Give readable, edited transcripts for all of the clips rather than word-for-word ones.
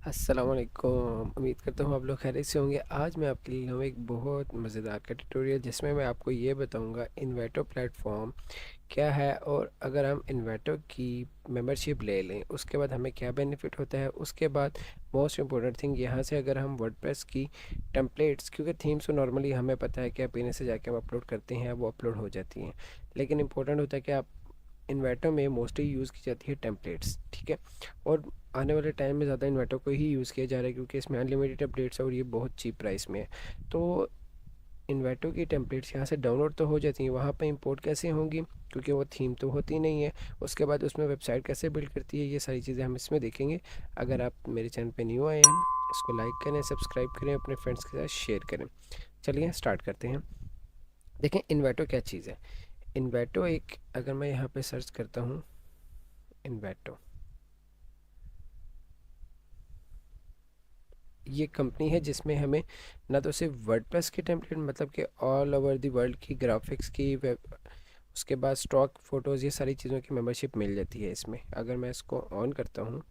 अस्सलाम वालेकुम। उम्मीद करता हूँ आप लोग खैरियत से होंगे। आज मैं आपके लिए लाऊँ एक बहुत मज़ेदार का ट्यूटोरियल जिसमें मैं आपको ये बताऊँगा इन्वेटो प्लेटफॉर्म क्या है, और अगर हम इन्वेटो की मेंबरशिप ले लें उसके बाद हमें क्या बेनिफिट होता है। उसके बाद मोस्ट इम्पोर्टेंट थिंग, यहाँ से अगर हम वर्डप्रेस की टेम्पलेट्स, क्योंकि थीम्स तो नॉर्मली हमें पता है कि आप इन्हें से जाके हम अपलोड करते हैं, वो अपलोड हो जाती हैं, लेकिन इंपॉर्टेंट होता है कि आप इन्वेटो में मोस्टली यूज़ की जाती है टेम्पलेट्स, ठीक है। और आने वाले टाइम में ज़्यादा इन्वेटो को ही यूज़ किया जा रहा है क्योंकि इसमें अनलिमिटेड अपडेट्स है और ये बहुत चीप प्राइस में है। तो इन्वेटो की टेम्पलेट्स यहाँ से डाउनलोड तो हो जाती हैं, वहाँ पे इंपोर्ट कैसे होंगी क्योंकि वो थीम तो होती नहीं है। उसके बाद उसमें वेबसाइट कैसे बिल्ड करती है, ये सारी चीज़ें हम इसमें देखेंगे। अगर आप मेरे चैनल पे न्यू आए हैं, इसको लाइक करें, सब्सक्राइब करें, अपने फ्रेंड्स के साथ शेयर करें। चलिए स्टार्ट करते हैं। देखें इन्वेटो क्या चीज़ है। इन्वेटो एक, अगर मैं यहाँ पे सर्च करता हूँ इन्वेटो, ये कंपनी है जिसमें हमें ना तो सिर्फ वर्डप्रेस की टेम्पलेट, मतलब कि ऑल ओवर द वर्ल्ड की ग्राफिक्स की वेब, उसके बाद स्टॉक फ़ोटोज़, ये सारी चीज़ों की मेंबरशिप मिल जाती है इसमें। अगर मैं इसको ऑन करता हूँ,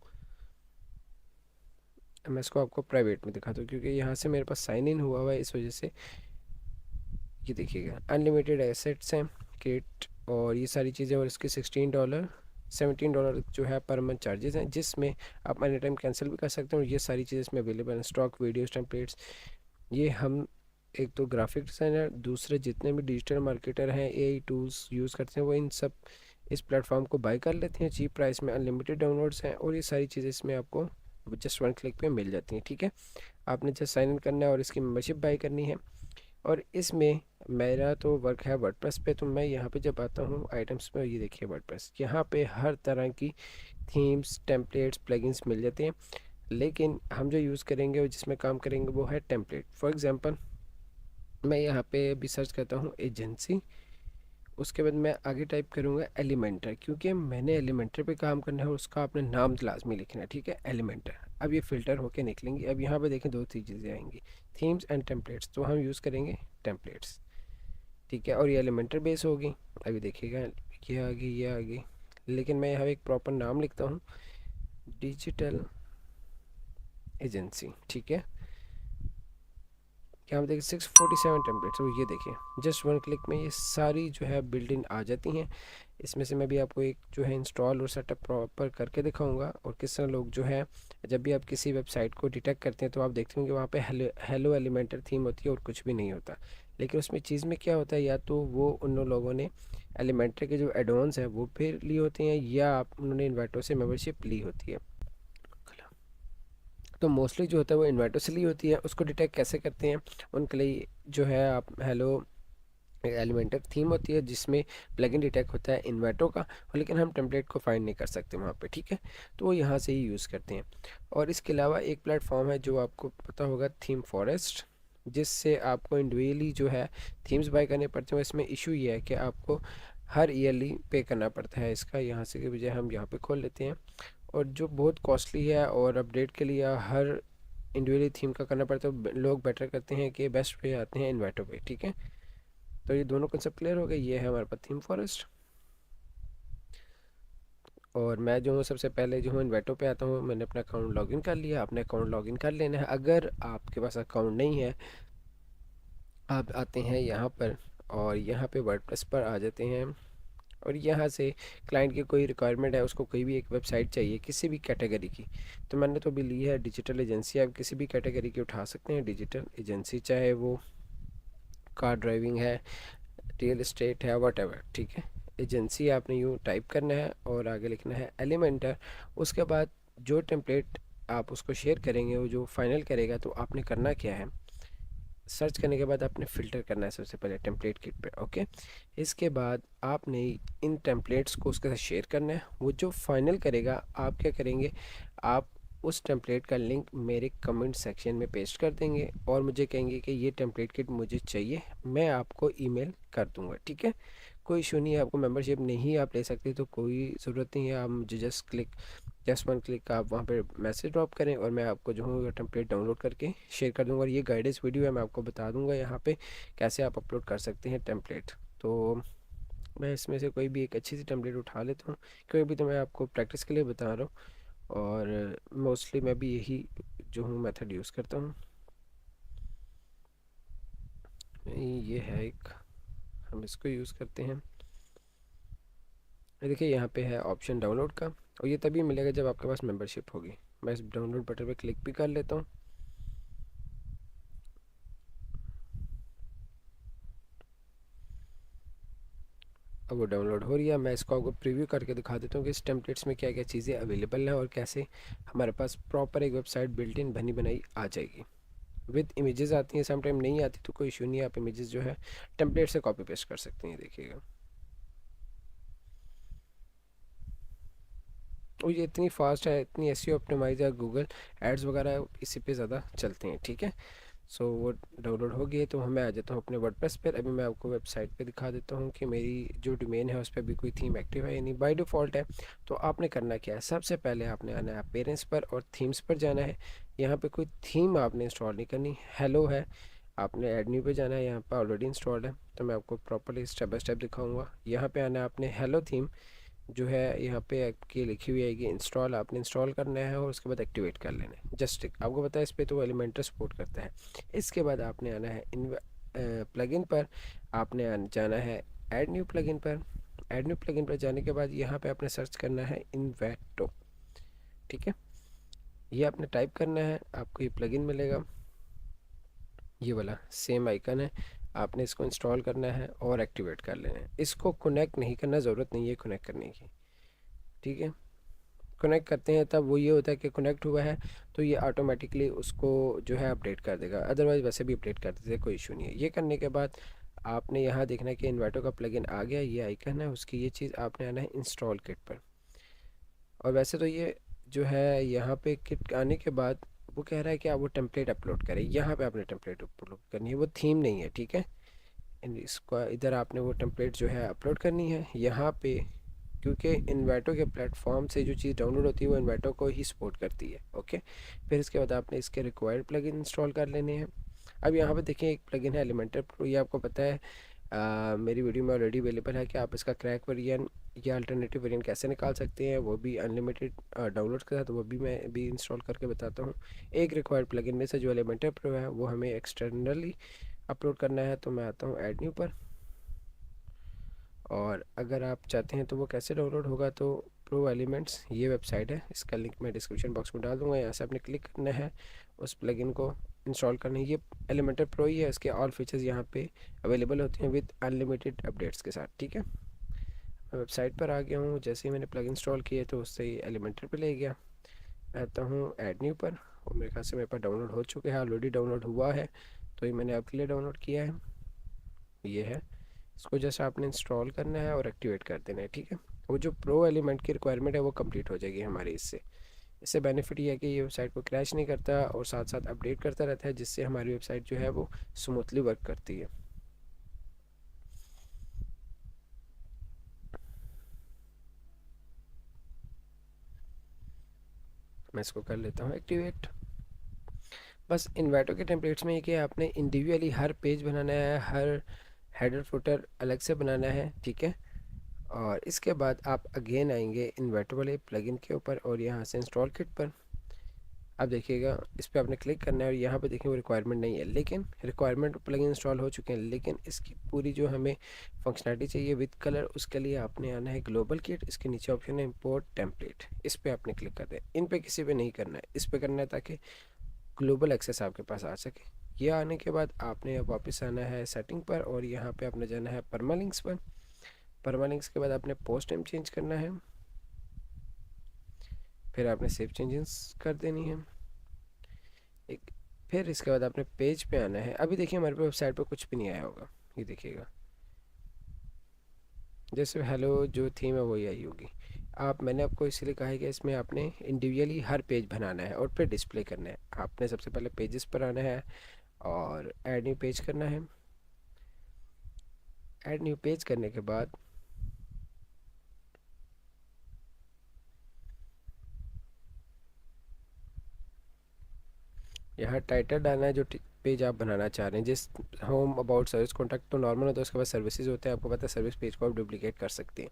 मैं इसको आपको प्राइवेट में दिखाता हूँ क्योंकि यहाँ से मेरे पास साइन इन हुआ हुआ है, इस वजह से। ये देखिएगा अनलिमिटेड एसेट्स हैं, किट और ये सारी चीज़ें, और इसके $16 $17 जो है पर मंथ चार्जेस हैं, जिसमें आप एनी टाइम कैंसिल भी कर सकते हैं। और ये सारी चीज़ें इसमें अवेलेबल हैं, स्टॉक वीडियोस टेम्पलेट्स। ये हम, एक तो ग्राफिक डिज़ाइनर, दूसरे जितने भी डिजिटल मार्केटर हैं, एआई टूल्स यूज़ करते हैं, वो इन सब इस प्लेटफॉर्म को बाय कर लेते हैं चीप प्राइस में। अनलिमिटेड डाउनलोड्स हैं और ये सारी चीज़ें इसमें आपको जस्ट वन क्लिक पे मिल जाती हैं, ठीक है। आपने जस्ट साइन इन करना है और इसकी मेंबरशिप बाय करनी है। और इसमें मेरा तो वर्क है वर्डप्रेस पे, तो मैं यहाँ पे जब आता हूँ आइटम्स पे, ये देखिए वर्डप्रेस, यहाँ पे हर तरह की थीम्स, टेम्पलेट्स, प्लगइन्स मिल जाते हैं। लेकिन हम जो यूज़ करेंगे और जिसमें काम करेंगे वो है टेम्पलेट। फॉर एग्जांपल मैं यहाँ पे अभी सर्च करता हूँ एजेंसी, उसके बाद मैं आगे टाइप करूँगा एलिमेंटर, क्योंकि मैंने एलिमेंटर पे काम करना है और उसका आपने नाम लाजमी लिखना है, ठीक है, एलिमेंटर। अब ये फ़िल्टर होके निकलेंगी। अब यहाँ पे देखें दो तीन चीज़ें आएंगी, थीम्स एंड टेम्पलेट्स, तो हम यूज़ करेंगे टेम्पलेट्स, ठीक है। और ये एलिमेंटर बेस होगी। अभी देखिएगा ये आ गई, ये आ गई, लेकिन मैं यहाँ एक प्रॉपर नाम लिखता हूँ, डिजिटल एजेंसी, ठीक है। यहाँ पे देखिए 647 टेम्पलेट्स, और ये देखिए जस्ट वन क्लिक में ये सारी जो है बिल्ड इन आ जाती हैं। इसमें से मैं भी आपको एक जो है इंस्टॉल और सेटअप प्रॉपर करके दिखाऊंगा, और किस तरह लोग जो है, जब भी आप किसी वेबसाइट को डिटेक्ट करते हैं तो आप देखते होंगे वहाँ पे हेलो हेलो एलिमेंटर थीम होती है और कुछ भी नहीं होता। लेकिन उसमें चीज़ में क्या होता है, या तो वो उन लोगों ने एलिमेंटर के जो एडवांस हैं वो फिर लिए होते हैं, या आप उन्होंने इन्वर्टो से मेंबरशिप ली होती है। तो मोस्टली जो होता है वो इन्वर्टो से ली होती है। उसको डिटेक्ट कैसे करते हैं, उनके लिए जो है आप हेलो एलिमेंटर थीम होती है जिसमें प्लगइन डिटेक्ट होता है इन्वर्टो का, लेकिन हम टेम्पलेट को फाइंड नहीं कर सकते वहाँ पे, ठीक है। तो वो यहाँ से ही यूज़ करते हैं। और इसके अलावा एक प्लेटफॉर्म है जो आपको पता होगा, थीम फॉरेस्ट, जिससे आपको इंडिविजुअली जो है थीम्स बाय करने पड़ते हैं। इसमें इशू ये है कि आपको हर ईयरली पे करना पड़ता है इसका। यहाँ से के बजाय हम यहाँ पे खोल लेते हैं, और जो बहुत कॉस्टली है, और अपडेट के लिए हर इंडिविजुअली थीम का करना पड़ता है। लोग बेटर करते हैं कि बेस्ट पे आते हैं इन्वर्टो पे, ठीक है। तो ये दोनों कंसेप्ट क्लियर हो गए। ये है हमारे पास थीम फॉरेस्ट, और मैं जो हूँ सबसे पहले जो हूँ इन्वेटो पे आता हूँ। मैंने अपना अकाउंट लॉगिन कर लिया, अपने अकाउंट लॉगिन कर लेना है। अगर आपके पास अकाउंट नहीं है, आप आते हैं यहाँ पर, और यहाँ पे वर्डप्रेस पर आ जाते हैं, और यहाँ से क्लाइंट की कोई रिक्वायरमेंट है, उसको कोई भी एक वेबसाइट चाहिए किसी भी कैटेगरी की। तो मैंने तो अभी ली है डिजिटल एजेंसी। आप किसी भी कैटेगरी की उठा सकते हैं डिजिटल एजेंसी, चाहे वो कार ड्राइविंग है, रियल एस्टेट है, वट एवर, ठीक है। एजेंसी आपने यूँ टाइप करना है और आगे लिखना है एलिमेंटर। उसके बाद जो टेम्पलेट आप उसको शेयर करेंगे, वो जो फाइनल करेगा, तो आपने करना क्या है, सर्च करने के बाद आपने फ़िल्टर करना है सबसे पहले टेम्पलेट किट पे, ओके। इसके बाद आपने इन टेम्पलेट्स को उसके साथ शेयर करना है। वो जो फाइनल करेगा, आप क्या करेंगे, आप उस टेम्पलेट का लिंक मेरे कमेंट सेक्शन में पेस्ट कर देंगे और मुझे कहेंगे कि ये टेम्पलेट किट मुझे चाहिए, मैं आपको ईमेल कर दूंगा, ठीक है। कोई इशू नहीं है। आपको मेंबरशिप नहीं आप ले सकते तो कोई ज़रूरत नहीं है, आप मुझे जस्ट वन क्लिक आप वहाँ पे मैसेज ड्रॉप करें, और मैं आपको जो हूँ टेम्पलेट डाउनलोड करके शेयर कर दूँगा। और ये गाइडेंस वीडियो है, मैं आपको बता दूँगा यहाँ पे कैसे आप अपलोड कर सकते हैं टेम्पलेट। तो मैं इसमें से कोई भी एक अच्छी सी टेम्पलेट उठा लेता हूँ, क्योंकि अभी तो मैं आपको प्रैक्टिस के लिए बता रहा हूँ। और मोस्टली मैं भी यही जो हूँ मेथड यूज़ करता हूँ। ये है एक, हम इसको यूज़ करते हैं। देखिए यहाँ पे है ऑप्शन डाउनलोड का, और ये तभी मिलेगा जब आपके पास मेंबरशिप होगी। मैं इस डाउनलोड बटन पे क्लिक भी कर लेता हूँ। अब वो डाउनलोड हो रही है। मैं इसको आपको प्रीव्यू करके दिखा देता हूँ कि इस टेम्पलेट्स में क्या क्या चीज़ें अवेलेबल हैं और कैसे हमारे पास प्रॉपर एक वेबसाइट बिल्ट इन बनी बनाई आ जाएगी। विद इमेजेस आती हैं, समटाइम नहीं आती तो कोई इशू नहीं है, आप इमेजेस जो है टेम्पलेट से कॉपी पेस्ट कर सकते हैं। देखिएगा, और ये इतनी फास्ट है, इतनी एसईओ ऑप्टिमाइज है, गूगल एड्स वगैरह इसी पे ज़्यादा चलते हैं। ठीक है, सो वो डाउनलोड हो गई है, तो मैं आ जाता हूँ अपने वर्डप्रेस पर। अभी मैं आपको वेबसाइट पे दिखा देता हूँ कि मेरी जो डोमेन है उस पर भी कोई थीम एक्टिव है या नहीं। बाय डिफ़ॉल्ट है। तो आपने करना क्या है, सबसे पहले आपने आना है पेरेंट्स पर और थीम्स पर जाना है। यहाँ पे कोई थीम आपने इंस्टॉल नहीं करनी। हेलो है, आपने ऐड न्यू पे जाना है, यहाँ पर ऑलरेडी इंस्टॉल्ड है, तो मैं आपको प्रॉपरली स्टेप बाय स्टेप दिखाऊंगा। यहाँ पे आना है आपने, हेलो थीम जो है यहाँ पे आपकी लिखी हुई आएगी इंस्टॉल, आपने इंस्टॉल करना है और उसके बाद एक्टिवेट कर लेना है। जस्ट आपको पता है इस पर तो वो एलिमेंटर सपोर्ट करता है। इसके बाद आपने आना है इन प्लगइन पर, आपने जाना है ऐड न्यू प्लगइन पर। ऐड न्यू प्लगइन पर जाने के बाद यहाँ पे आपने सर्च करना है इन्वेटो। ठीक है, ये आपने टाइप करना है, आपको ये प्लगइन मिलेगा, ये वाला सेम आइकन है। आपने इसको इंस्टॉल करना है और एक्टिवेट कर लेना है। इसको कनेक्ट नहीं करना, ज़रूरत नहीं है कनेक्ट करने की। ठीक है, कनेक्ट करते हैं तब वो ये होता है कि कनेक्ट हुआ है तो ये ऑटोमेटिकली उसको जो है अपडेट कर देगा, अदरवाइज़ वैसे भी अपडेट कर देते हैं, कोई इशू नहीं है। ये करने के बाद आपने यहाँ देखना है कि इन्वर्टर का प्लगइन आ गया, ये आइकन है उसकी, ये चीज़ आपने आना है इंस्टॉल किट पर। और वैसे तो ये जो है यहाँ पे किट आने के बाद वो कह रहा है कि आप वो टेम्पलेट अपलोड करें, यहाँ पे आपने टेम्पलेट अपलोड करनी है, वो थीम नहीं है। ठीक है, इसको इधर आपने वो टेम्पलेट जो है अपलोड करनी है यहाँ पे, क्योंकि इन्वर्टो के प्लेटफॉर्म से जो चीज़ डाउनलोड होती है वो इन्वर्टो को ही सपोर्ट करती है। ओके, फिर इसके बाद आपने इसके रिक्वायर्ड प्लगइन इंस्टॉल कर लेने हैं। अब यहाँ पे देखिए एक प्लगइन है एलिमेंटर प्रो, ये आपको पता है मेरी वीडियो में ऑलरेडी अवेलेबल है कि आप इसका क्रैक वेरिएंट या अल्टरनेटिव वेरिएंट कैसे निकाल सकते हैं, वो भी अनलिमिटेड डाउनलोड के साथ, वो भी मैं भी इंस्टॉल करके बताता हूँ। एक रिक्वायर्ड प्लगइन में से जो एलिमेंटर प्रो है वो हमें एक्सटर्नली अपलोड करना है, तो मैं आता हूँ ऐड न्यू पर। और अगर आप चाहते हैं तो वो कैसे डाउनलोड होगा, तो प्रो एलिमेंट्स ये वेबसाइट है, इसका लिंक मैं डिस्क्रिप्शन बॉक्स में डाल दूँगा, यहाँ से आपने क्लिक करना है, उस प्लगइन को इंस्टॉल करना है। ये एलिमेंटर प्रो ही है, इसके ऑल फीचर्स यहाँ पे अवेलेबल होते हैं विद अनलिमिटेड अपडेट्स के साथ। ठीक है, मैं वेबसाइट पर आ गया हूँ, जैसे ही मैंने प्लग इंस्टॉल किया तो उससे ही एलिमेंटर पे ले गया। मैं आता हूँ ऐड न्यू पर, और मेरे ख्याल से मेरे पास डाउनलोड हो चुके हैं, ऑलरेडी डाउनलोड हुआ है, तो ये मैंने आपके लिए डाउनलोड किया है, ये है। इसको जैसे आपने इंस्टॉल करना है और एक्टिवेट कर देना है। ठीक है, वो जो प्रो एलिमेंट की रिक्वायरमेंट है वो कंप्लीट हो जाएगी हमारी इससे। इससे बेनिफिट ये है कि ये वेबसाइट को क्रैश नहीं करता और साथ साथ अपडेट करता रहता है, जिससे हमारी वेबसाइट जो है वो स्मूथली वर्क करती है। मैं इसको कर लेता हूँ एक्टिवेट। बस इन्वर्टो के टेम्पलेट्स में ये कि आपने इंडिविजुअली हर पेज बनाना है, हर हेडर फुटर अलग से बनाना है। ठीक है, और इसके बाद आप अगेन आएंगे इन्वर्टर वाले प्लगइन के ऊपर और यहाँ से इंस्टॉल किट पर। अब देखिएगा इस पर आपने क्लिक करना है और यहाँ पे देखिए वो रिक्वायरमेंट नहीं है, लेकिन रिक्वायरमेंट प्लगइन इंस्टॉल हो चुके हैं, लेकिन इसकी पूरी जो हमें फंक्शनलिटी चाहिए विद कलर, उसके लिए आपने आना है ग्लोबल किट। इसके नीचे ऑप्शन है इंपोर्ट टेम्पलेट, इस पर आपने क्लिक कर दें। इन पे किसी पे नहीं करना है, इस पे करना है ताकि ग्लोबल एक्सेस आपके पास आ सके। ये आने के बाद आपने अब वापस आना है सेटिंग पर और यहाँ पे आपने जाना है परमालिंक्स पर। परमालिंक्स के बाद आपने पोस्ट नेम चेंज करना है, फिर आपने सेव चेंजेस कर देनी है एक, फिर इसके बाद आपने पेज पे आना है। अभी देखिए हमारे पे वेबसाइट पे कुछ भी नहीं आया होगा, ये देखिएगा जैसे हेलो जो थीम है वही आई होगी। आप, मैंने आपको इसलिए कहा है कि इसमें आपने इंडिविजुअली हर पेज बनाना है और फिर डिस्प्ले करना है। आपने सबसे पहले पेजेस पर आना है और ऐड न्यू पेज करना है। ऐड न्यू पेज करने के बाद यहाँ टाइटल डालना है जो पेज आप बनाना चाह रहे हैं। जिस होम अबाउट सर्विस कॉन्टैक्ट तो नॉर्मल होता है, उसके बाद सर्विसेज होते हैं, आपको पता है सर्विस पेज को आप डुप्लीकेट कर सकते हैं।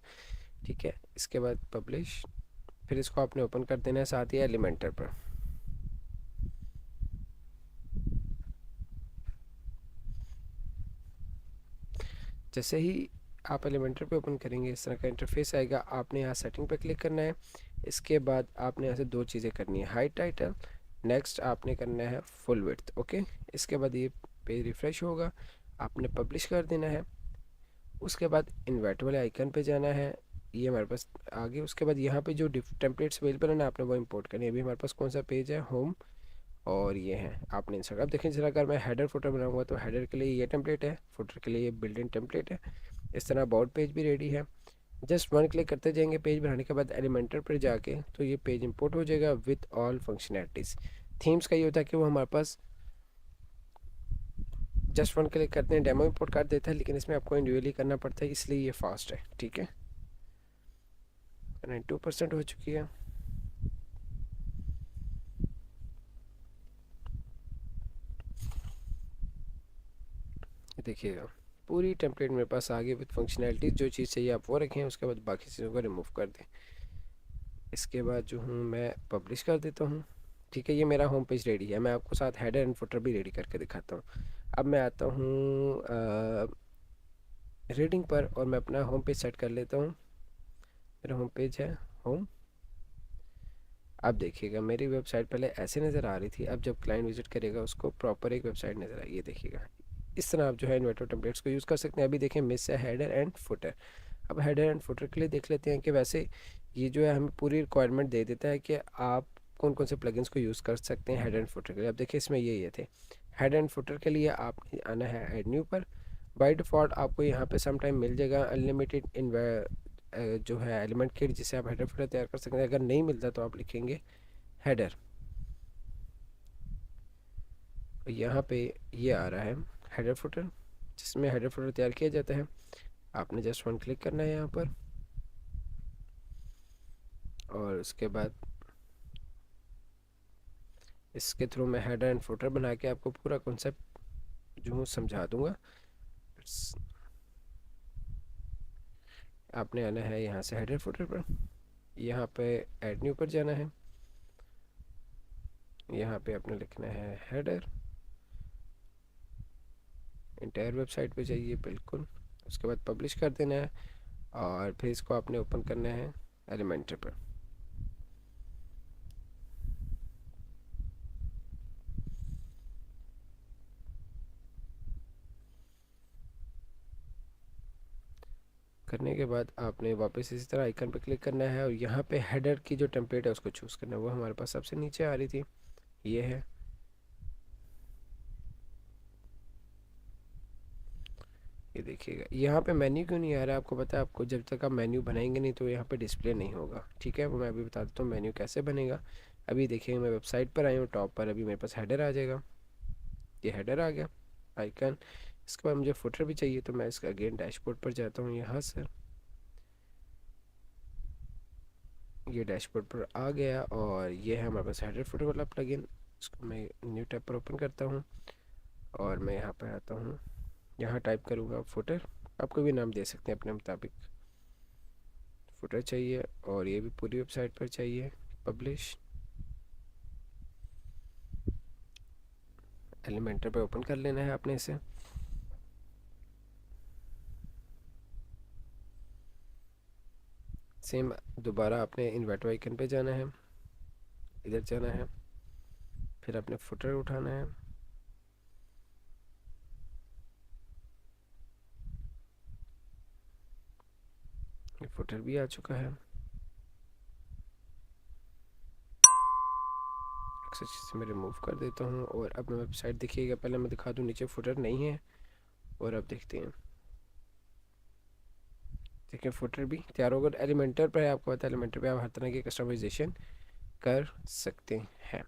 ठीक है, इसके बाद पब्लिश, फिर इसको आपने ओपन कर देना है साथ ही एलिमेंटर पर। जैसे ही आप एलिमेंटर पे ओपन करेंगे इस तरह का इंटरफेस आएगा। आपने यहाँ सेटिंग पे क्लिक करना है। इसके बाद आपने यहाँ से दो चीज़ें करनी है, हाइट टाइटल, नेक्स्ट आपने करना है फुल विड्थ। ओके, इसके बाद ये पेज रिफ़्रेश होगा, आपने पब्लिश कर देना है। उसके बाद इन्वर्ट वाले आइकन पे जाना है, ये हमारे पास आगे। उसके बाद यहाँ पे जो टेम्पलेट्स अवेलेबल है ना, आपने वो इंपोर्ट करनी है। अभी हमारे पास कौन सा पेज है, होम, और ये है आपने इंस्टाग्राम। अब देखें जरा, अगर मैं हेडर फुटर बनाऊंगा तो हेडर के लिए ये टेम्पलेट है, फुटर के लिए ये बिल्ट इन टेम्पलेट है। इस तरह अबाउट पेज भी रेडी है। जस्ट वन क्लिक करते जाएंगे पेज बनाने के बाद एलिमेंटर पर जाके, तो ये पेज इंपोर्ट हो जाएगा विथ ऑल फंक्शनैलिटीज़। थीम्स का ये होता है कि वो हमारे पास जस्ट वन क्लिक करते हैं डेमो इंपोर्ट कर देता है, लेकिन इसमें आपको इंडिविजुअली करना पड़ता है, इसलिए ये फास्ट है। ठीक है, 92% हो चुकी है। देखिएगा पूरी टेम्पलेट मेरे पास आ गई विद फंक्शनैलिटीज़। जो चीज़ चाहिए आप वो रखें, उसके बाद बाकी चीज़ों को रिमूव कर दें। इसके बाद जो हूँ मैं पब्लिश कर देता हूँ। ठीक है, ये मेरा होम पेज रेडी है। मैं आपको साथ हेडर एंड फुटर भी रेडी करके दिखाता हूँ। अब मैं आता हूँ रीडिंग पर और मैं अपना होम पेज सेट कर लेता हूँ। मेरा होम पेज है होम। अब देखिएगा मेरी वेबसाइट पहले ऐसे नज़र आ रही थी, अब जब क्लाइंट विजिट करेगा उसको प्रॉपर एक वेबसाइट नज़र आई। ये देखिएगा, इस तरह आप जो है इन्वर्टर टेम्पलेट्स को यूज़ कर सकते हैं। अभी देखें मिस है हेडर एंड फुटर। अब हेडर एंड फुटर के लिए देख लेते हैं कि वैसे ये जो है हमें पूरी रिक्वायरमेंट दे देता है कि आप कौन कौन से प्लगइन्स को यूज़ कर सकते हैं हेडर एंड फुटर के लिए। अब देखिए इसमें ये थे। हेडर एंड फुटर के लिए आपने आना है ऐड न्यू पर। बाय डिफ़ॉल्ट आपको यहाँ पे सम टाइम मिल जाएगा अनलिमिटेड इन जो है एलिमेंट किट, जिससे आप हेडर फुटर तैयार कर सकते हैं। अगर नहीं मिलता तो आप लिखेंगे हेडर। यहाँ पे ये आ रहा है हेडर फुटर, जिसमें हेडर फुटर तैयार किया जाता है। आपने जस्ट वन क्लिक करना है यहाँ पर, और उसके बाद इसके थ्रू मैं हेडर एंड फुटर बना के आपको पूरा कॉन्सेप्ट जो हूँ समझा दूंगा। आपने आना है यहाँ से हेडर फुटर पर, यहाँ पे ऐड न्यू पर जाना है। यहाँ पे आपने लिखना है हेडर, इंटायर वेबसाइट पे जाइए बिल्कुल। उसके बाद पब्लिश कर देना है, और फिर इसको आपने ओपन करना है एलिमेंटर पर। करने के बाद आपने वापस इसी तरह आइकन पर क्लिक करना है, और यहाँ पे हेडर की जो टेम्पलेट है उसको चूज़ करना है। वो हमारे पास सबसे नीचे आ रही थी, ये है। ये देखिएगा यहाँ पे मेन्यू क्यों नहीं आ रहा है, आपको पता है। आपको जब तक आप मेन्यू बनाएंगे नहीं तो यहाँ पे डिस्प्ले नहीं होगा। ठीक है, वो मैं अभी बता देता हूँ मेन्यू कैसे बनेगा। अभी देखिए मैं वेबसाइट पर आया हूँ, टॉप पर अभी मेरे पास हेडर आ जाएगा। ये हेडर आ गया आइकन। इसके बाद मुझे फुटर भी चाहिए, तो मैं इसका अगेन डैशबोर्ड पर जाता हूँ यहाँ से। ये डैशबोर्ड पर आ गया, और ये है हमारे पास हेडर फुटर वाला प्लगइन। इसको मैं न्यू टैब पर ओपन करता हूँ, और मैं यहाँ पर आता हूँ। यहाँ टाइप करूँगा फुटर, आप कोई भी नाम दे सकते हैं अपने मुताबिक। फुटर चाहिए, और ये भी पूरी वेबसाइट पर चाहिए। पब्लिश, एलिमेंटर पर ओपन कर लेना है आपने इसे। सेम दोबारा आपने इन्वर्ट आइकन पे जाना है, इधर जाना है, फिर आपने फुटर उठाना है। ये फुटर भी आ चुका है। अक्सर चीज़ें मैं रिमूव कर देता हूँ, और अब मैं वेबसाइट देखिएगा। पहले मैं दिखा दूँ, नीचे फुटर नहीं है, और अब देखते हैं। देखिए फुटर भी तैयार होगा। एलिमेंटर पर है, आपको पता है एलिमेंटर पे आप हर तरह की कस्टमाइजेशन कर सकते हैं।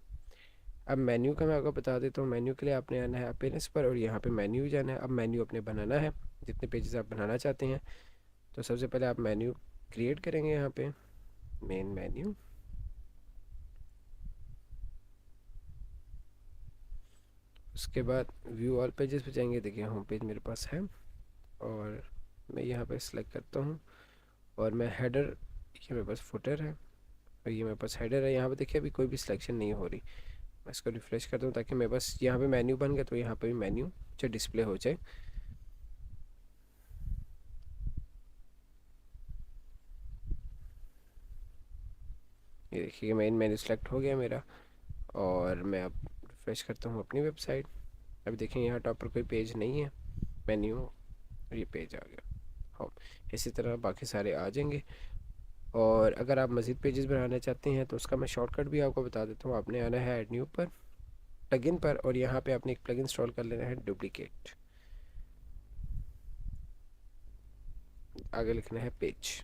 अब मेन्यू का मैं आपको बता देता हूँ। मेन्यू के लिए आपने आना है अपीयरेंस पर, और यहाँ पे मेन्यू जाना है। अब मेन्यू अपने बनाना है जितने पेजेस आप बनाना चाहते हैं। तो सबसे पहले आप मेन्यू क्रिएट करेंगे यहाँ पे, मेन मेन्यू। उसके बाद व्यू ऑल पेजेस पे जाएंगे। देखिए होम पेज मेरे पास है, और मैं यहाँ पे सिलेक्ट करता हूँ, और मैं हेडर, ये मेरे पास फुटर है, और ये मेरे पास हेडर है। यहाँ पे देखिए अभी कोई भी सिलेक्शन नहीं हो रही। मैं इसको रिफ़्रेश करता हूँ ताकि मेरे पास यहाँ पे मेन्यू बन गया, तो यहाँ पे भी मेन्यू जो डिस्प्ले हो जाए। ये देखिए मेन मेन्यू सेलेक्ट हो गया मेरा। और मैं अब रिफ़्रेश करता हूँ अपनी वेबसाइट। अभी देखें यहाँ टॉप पर कोई पेज नहीं है, मेन्यू, और ये पेज आ गया होम। इसी तरह बाकी सारे आ जाएंगे। और अगर आप मज़ीद पेजेस बनाना चाहते हैं तो उसका मैं शॉर्टकट भी आपको बता देता हूँ। आपने आना है ऐड न्यू पर, प्लगइन पर, और यहाँ पे आपने एक प्लगइन इंस्टॉल कर लेना है डुप्लीकेट। आगे लिखना है पेज।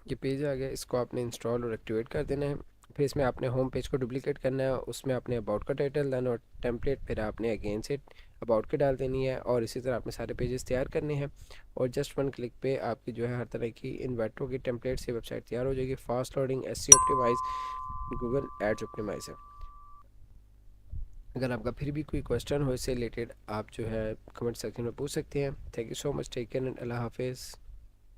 ये पेज आ गया, इसको आपने इंस्टॉल और एक्टिवेट कर देना है। फिर इसमें आपने होम पेज को डुप्लीकेट करना है, उसमें आपने अबाउट का टाइटल डालना और टेम्पलेट फिर आपने अगेन से अबाउट के डाल देनी है। और इसी तरह आपने सारे पेजेस तैयार करने हैं। और जस्ट वन क्लिक पे आपकी जो है हर तरह की इन्वर्टरों की टेम्पलेट से वेबसाइट तैयार हो जाएगी। Fast loading, SEO optimise, Google ads optimise है। अगर आपका फिर भी कोई क्वेश्चन हो इससे रिलेटेड, आप जो है कमेंट सेक्शन में पूछ सकते हैं। Thank you so much, take care and अल्लाह हाफिज़।